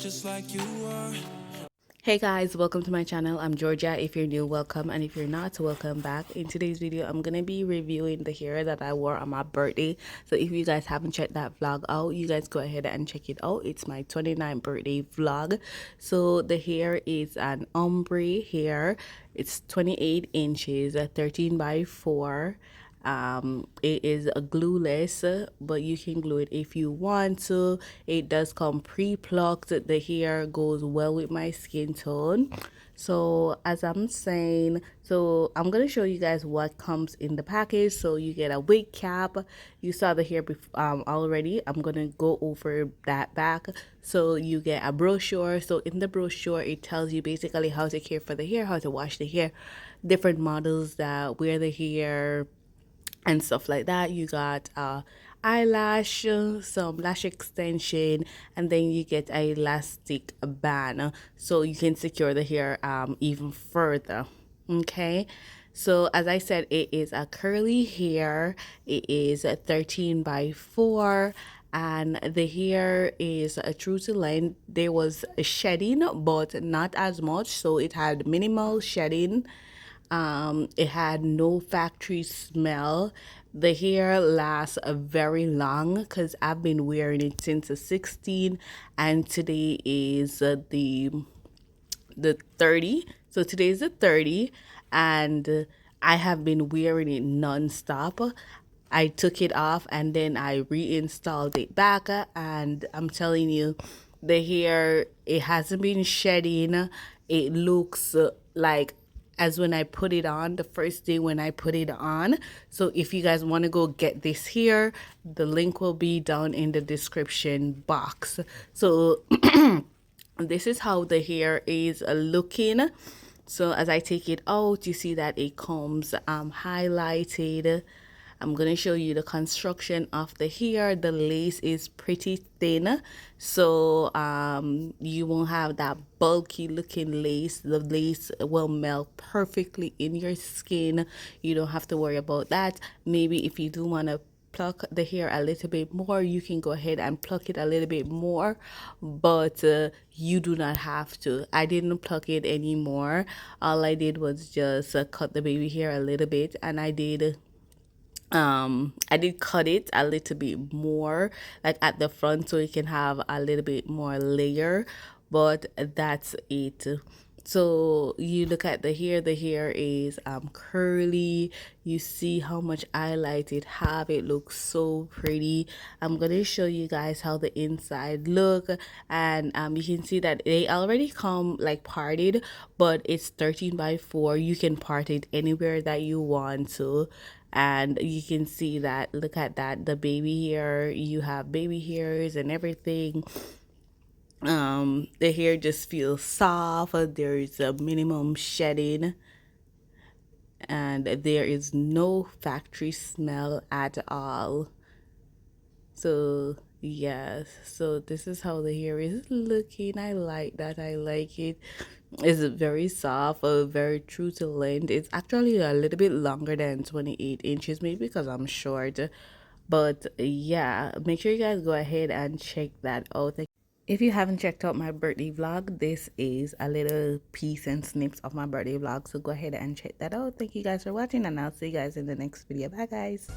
just like you are. Hey guys, welcome to my channel. I'm Georgia. If you're new, welcome, and if you're not, welcome back. In today's video, I'm gonna be reviewing the hair that I wore on my birthday. So if you guys haven't checked that vlog out, you guys go ahead and check it out. It's my 29th birthday vlog. So the hair is an ombre hair. It's 28 inches, 13 by 4. It is a glueless, but you can glue it if you want to. It does come pre-plucked. The hair goes well with my skin tone. So as I'm saying, so I'm gonna show you guys what comes in the package. So you get a wig cap. You saw the hair already. I'm gonna go over that back. So you get a brochure. So in the brochure, it tells you basically how to care for the hair, how to wash the hair, different models that wear the hair and stuff like that. You got eyelash, some lash extension, and then you get a elastic band, so you can secure the hair even further. Okay, so as I said, it is a curly hair. It is a 13 by 4, and the hair is true to length. There was a shedding, but not as much, so it had minimal shedding. It had no factory smell. The hair lasts a very long because I've been wearing it since the 16, and today is the 30. So today is the 30, and I have been wearing it non-stop. I took it off and then I reinstalled it back, and I'm telling you, the hair, it hasn't been shedding. It looks like as when I put it on the first day when I put it on. So if you guys want to go get this here, the link will be down in the description box. So this is how the hair is looking. So as I take it out, you see that it comes highlighted. I'm going to show you the construction of the hair. The lace is pretty thin, so you won't have that bulky looking lace. The lace will melt perfectly in your skin. You don't have to worry about that. Maybe if you do want to pluck the hair a little bit more, you can go ahead and pluck it a little bit more, but you do not have to. I didn't pluck it anymore. All I did was just cut the baby hair a little bit, and I did cut it a little bit more, like at the front, so it can have a little bit more layer, but that's it. So you look at the hair is curly. You see how much highlight it have. It looks so pretty. I'm gonna show you guys how the inside look, and you can see that they already come like parted, but it's 13 by 4. You can part it anywhere that you want to, and you can see that, look at that, the baby hair, you have baby hairs and everything. The hair just feels soft. There is a minimum shedding, and there is no factory smell at all. So yes, so this is how the hair is looking. I like that. I like it. It's very soft, very true to length. It's actually a little bit longer than 28 inches, maybe because I'm short. But yeah, make sure you guys go ahead and check that out. If you haven't checked out my birthday vlog, this is a little piece and snips of my birthday vlog. So go ahead and check that out. Thank you guys for watching, and I'll see you guys in the next video. Bye guys.